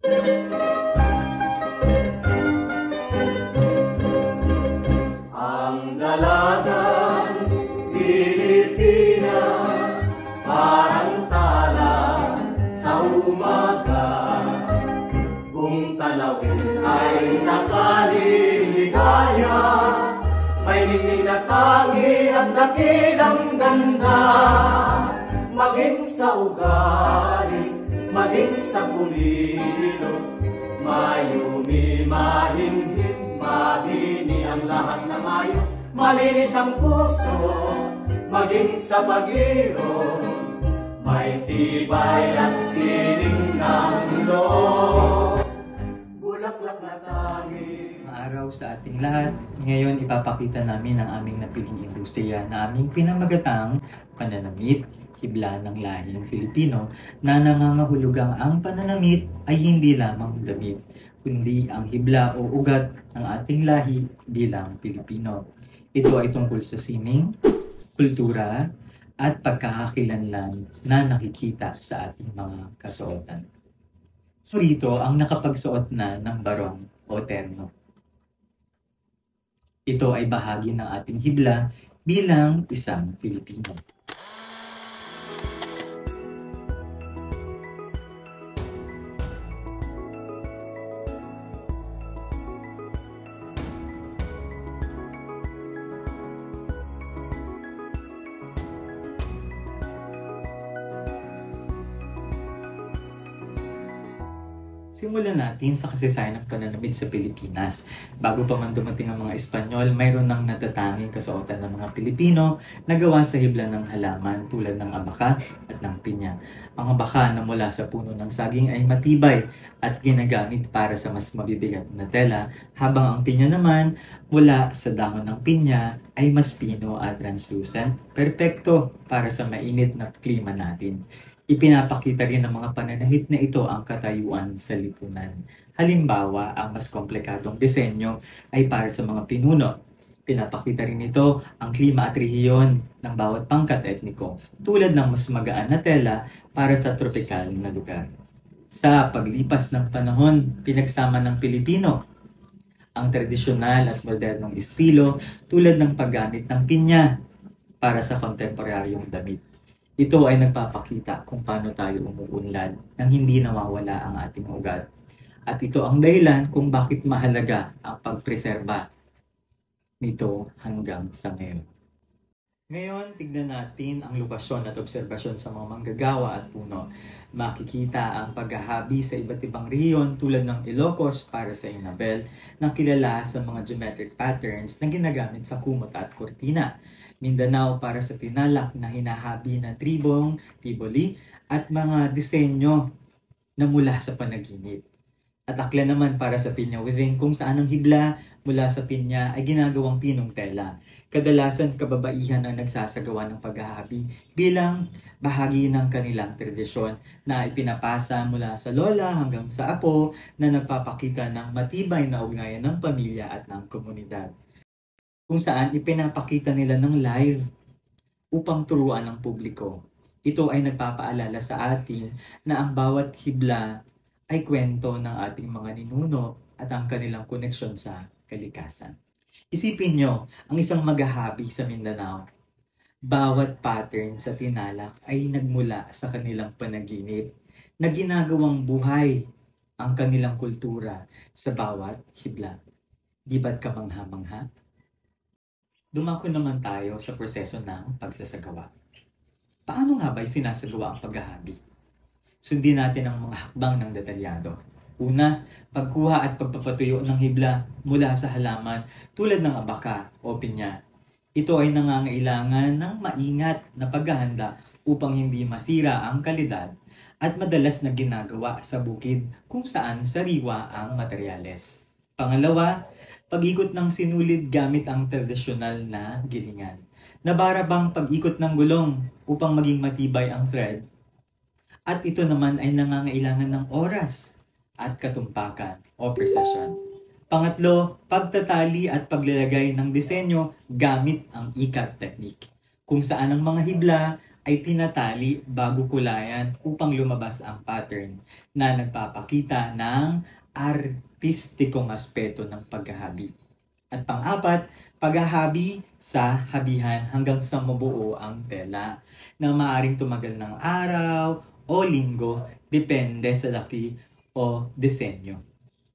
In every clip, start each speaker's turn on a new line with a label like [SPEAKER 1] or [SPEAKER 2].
[SPEAKER 1] Ang dalagang Pilipinas, parang tala sa umaga. Kung tanawin ay nakaliligaya, may ningning na tangi at dakilang ganda. Maging sa ugali, maging sa kulilos, mayumi, mahinhin, mabini ang lahat na mayos. Malinis ang puso, maging sa pag-iiro, may tibay at piling ng loob. Bulaklak na tangi.
[SPEAKER 2] Maaraw sa ating lahat. Ngayon ipapakita namin ang aming napiling industriya na aming pinamagatang pananamit, hibla ng lahing Filipino, na nangangahulugang ang pananamit ay hindi lamang damit, kundi ang hibla o ugat ng ating lahi bilang Pilipino. Ito ay tungkol sa sining, kultura, at pagkakakilanlan na nakikita sa ating mga kasuotan. So rito ang nakapagsuot na ng barong o terno. Ito ay bahagi ng ating hibla bilang isang Pilipino. Simulan natin sa kasaysayan ng pananamit sa Pilipinas. Bago pa man dumating ang mga Espanyol, mayroon ng natatanging kasuotan ng mga Pilipino na gawa sa hibla ng halaman tulad ng abaka at ng pinya. Ang abaka na mula sa puno ng saging ay matibay at ginagamit para sa mas mabibigat na tela, habang ang pinya naman mula sa dahon ng pinya ay mas pino at translucent, perpekto para sa mainit na klima natin. Ipinapakita rin ng mga pananamit na ito ang katayuan sa lipunan. Halimbawa, ang mas komplikadong disenyo ay para sa mga pinuno. Pinapakita rin ito ang klima at rehiyon ng bawat pangkat etniko, tulad ng mas magaan na tela para sa tropikal na lugar. Sa paglipas ng panahon, pinagsama ng Pilipino ang tradisyonal at modernong estilo tulad ng paggamit ng pinya para sa kontemporaryong damit. Ito ay nagpapakita kung paano tayo umuunlad nang hindi nawawala ang ating ugat. At ito ang dahilan kung bakit mahalaga ang pagpreserba nito hanggang sa ngayon. Ngayon, tignan natin ang lokasyon at obserbasyon sa mga manggagawa at puno. Makikita ang paghahabi sa iba't ibang rehiyon tulad ng Ilocos para sa inabel na kilala sa mga geometric patterns na ginagamit sa kumot at kurtina. Mindanao para sa tinalak na hinahabi na tribong, tiboli, at mga disenyo na mula sa panaginip. At Aklan naman para sa pinya weaving kung saan ang hibla mula sa pinya ay ginagawang pinong tela. Kadalasan kababaihan ang nagsasagawa ng paghahabi bilang bahagi ng kanilang tradisyon na ipinapasa mula sa lola hanggang sa apo na nagpapakita ng matibay na ugnayan ng pamilya at ng komunidad. Kung saan ipinapakita nila ng live upang turuan ng publiko. Ito ay nagpapaalala sa atin na ang bawat hibla ay kwento ng ating mga ninuno at ang kanilang koneksyon sa kalikasan. Isipin nyo, ang isang maghahabi sa Mindanao, bawat pattern sa tinalak ay nagmula sa kanilang panaginip na ginagawang buhay ang kanilang kultura sa bawat hibla. Di ba't kamangha-mangha? Dumako naman tayo sa proseso ng pagsasagawa. Paano nga ba'y sinasagawa ang paghahabi? Sundin natin ang mga hakbang ng detalyado. Una, pagkuha at pagpapatuyo ng hibla mula sa halaman tulad ng abaka o pinya. Ito ay nangangailangan ng maingat na paghahanda upang hindi masira ang kalidad at madalas na ginagawa sa bukid kung saan sariwa ang materyales. Pangalawa, pag-ikot ng sinulid gamit ang tradisyonal na gilingan. Nabara bang pag-ikot ng gulong upang maging matibay ang thread? At ito naman ay nangangailangan ng oras at katumpakan o precision. Pangatlo, pagtatali at paglalagay ng disenyo gamit ang ikat technique, kung saan ang mga hibla ay tinatali bago kulayan upang lumabas ang pattern na nagpapakita ng artistikong aspeto ng paghahabi. At pang-apat, paghahabi sa habihan hanggang sa mabuo ang tela na maaaring tumagal ng araw o linggo depende sa laki o disenyo.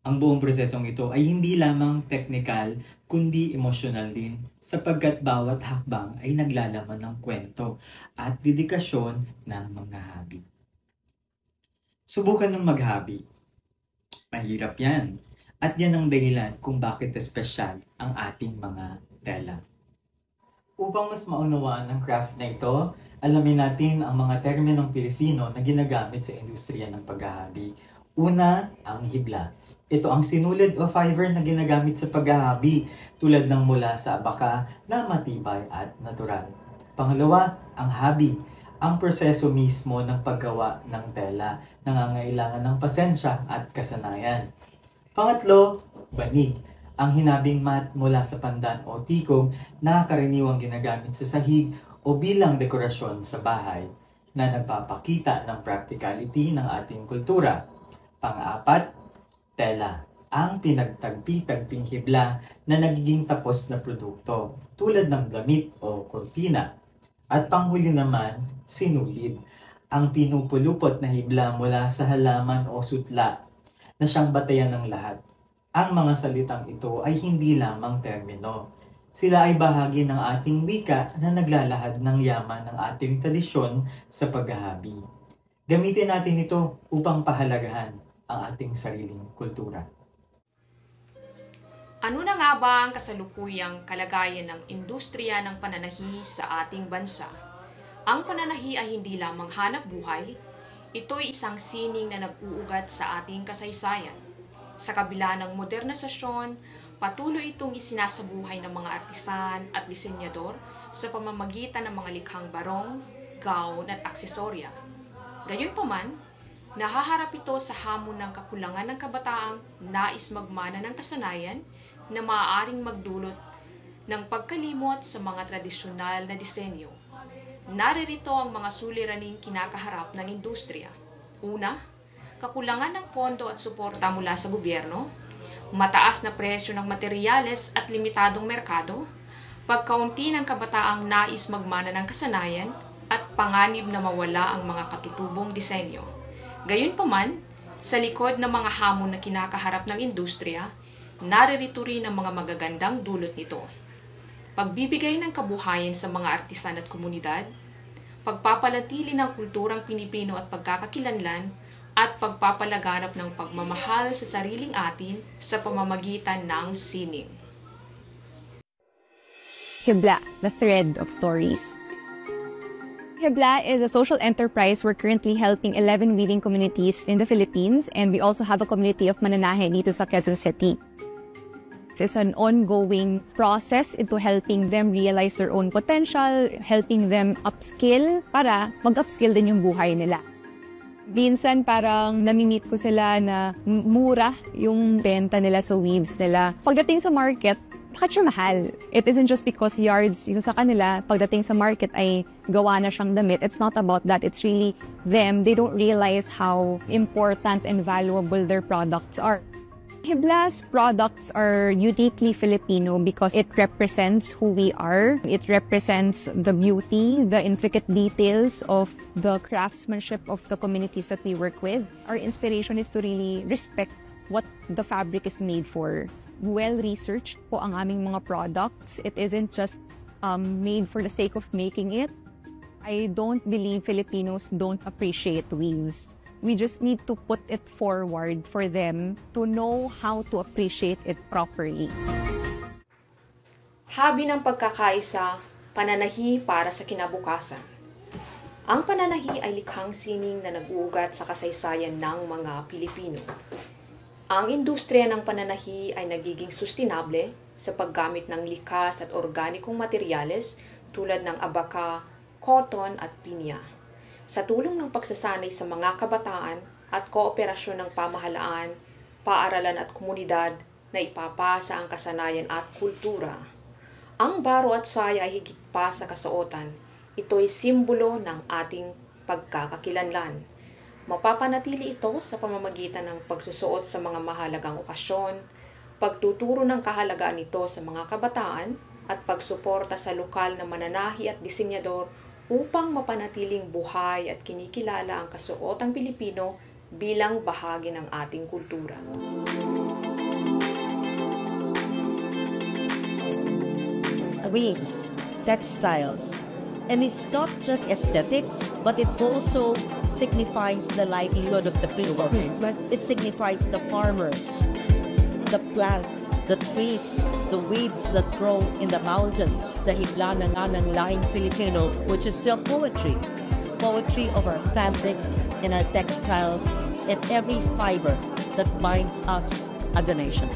[SPEAKER 2] Ang buong prosesong ito ay hindi lamang teknikal kundi emosyonal din sapagkat bawat hakbang ay naglalaman ng kwento at dedikasyon ng mga habi. Subukan ng maghabi. Mahirap yan. At yan ang dahilan kung bakit espesyal ang ating mga tela. Upang mas maunawaan ang craft na ito, alamin natin ang mga terminong Pilipino na ginagamit sa industriya ng paghahabi. Una, ang hibla. Ito ang sinulid o fiber na ginagamit sa paghahabi tulad ng mula sa abaka na matibay at natural. Pangalawa, ang habi. Ang proseso mismo ng paggawa ng tela nangangailangan ng pasensya at kasanayan. Pangatlo, banig. Ang hinabing mat mula sa pandan o tikog na karaniwang ginagamit sa sahig o bilang dekorasyon sa bahay na nagpapakita ng practicality ng ating kultura. Pang-apat, tela. Ang pinagtagpi-tagping hibla na nagiging tapos na produkto tulad ng damit o kurtina. At panghuli naman, sinulid. Ang pinupulupot na hibla mula sa halaman o sutla na siyang batayan ng lahat. Ang mga salitang ito ay hindi lamang termino. Sila ay bahagi ng ating wika na naglalahad ng yaman ng ating tradisyon sa paghahabi. Gamitin natin ito upang pahalagahan ang ating sariling kultura.
[SPEAKER 3] Ano na nga ba ang kasalukuyang kalagayan ng industriya ng pananahi sa ating bansa? Ang pananahi ay hindi lamang hanap buhay, ito'y isang sining na nag-uugat sa ating kasaysayan. Sa kabila ng modernisasyon, patuloy itong isinasabuhay ng mga artisan at disenyador sa pamamagitan ng mga likhang barong, gown at aksesorya. Gayunpaman, nahaharap ito sa hamon ng kakulangan ng kabataang nais magmana ng kasanayan na maaaring magdulot ng pagkalimot sa mga tradisyonal na disenyo. Naririto ang mga suliraning kinakaharap ng industriya. Una, kakulangan ng pondo at suporta mula sa gobyerno, mataas na presyo ng materyales at limitadong merkado, pagkaunti ng kabataang nais magmana ng kasanayan, at panganib na mawala ang mga katutubong disenyo. Gayunpaman, sa likod ng mga hamon na kinakaharap ng industriya, naririto rin ang mga magagandang dulot nito. Pagbibigay ng kabuhayan sa mga artisan at komunidad, pagpapalatili ng kulturang Pilipino at pagkakakilanlan, at pagpapalaganap ng pagmamahal sa sariling atin sa pamamagitan ng sining.
[SPEAKER 4] Hibla, the thread of stories. Hibla is a social enterprise. We're currently helping 11 weaving communities in the Philippines, and we also have a community of mananahe dito sa Quezon City. It's an ongoing process into helping them realize their own potential, helping them upskill para mag-upskill din yung buhay nila. Minsan parang nami-meet ko sila na mura yung benta nila sa weaves nila. Pagdating sa market, bakit siya mahal? It isn't just because yards yung sa kanila, pagdating sa market ay gawa na siyang damit. It's not about that. It's really them. They don't realize how important and valuable their products are. Hibla's products are uniquely Filipino because it represents who we are. It represents the beauty, the intricate details of the craftsmanship of the communities that we work with. Our inspiration is to really respect what the fabric is made for. Well-researched po ang aming mga products. It isn't just made for the sake of making it. I don't believe Filipinos don't appreciate weaves. We just need to put it forward for them to know how to appreciate it properly.
[SPEAKER 3] Habi ng pagkakaisa, pananahi para sa kinabukasan. Ang pananahi ay likhang sining na nag-uugat sa kasaysayan ng mga Pilipino. Ang industriya ng pananahi ay nagiging sustainable sa paggamit ng likas at organikong materyales tulad ng abaka, cotton at pinya. Sa tulong ng pagsasanay sa mga kabataan at kooperasyon ng pamahalaan, paaralan at komunidad na ipapasa ang kasanayan at kultura. Ang baro at saya ay higit pa sa kasuotan. Ito'y simbolo ng ating pagkakakilanlan. Mapapanatili ito sa pamamagitan ng pagsusuot sa mga mahalagang okasyon, pagtuturo ng kahalagaan nito sa mga kabataan, at pagsuporta sa lokal na mananahi at disenyador upang mapanatiling buhay at kinikilala ang kasuotang Pilipino bilang bahagi ng ating kultura.
[SPEAKER 5] Weaves, textiles, and it's not just aesthetics, but it also signifies the livelihood of the people. It signifies the farmers, the plants, the trees, the weeds that grow in the mountains, the hibla nga ng lahing Filipino, which is still poetry. Poetry of our fabric and our textiles and every fiber that binds us as a nation.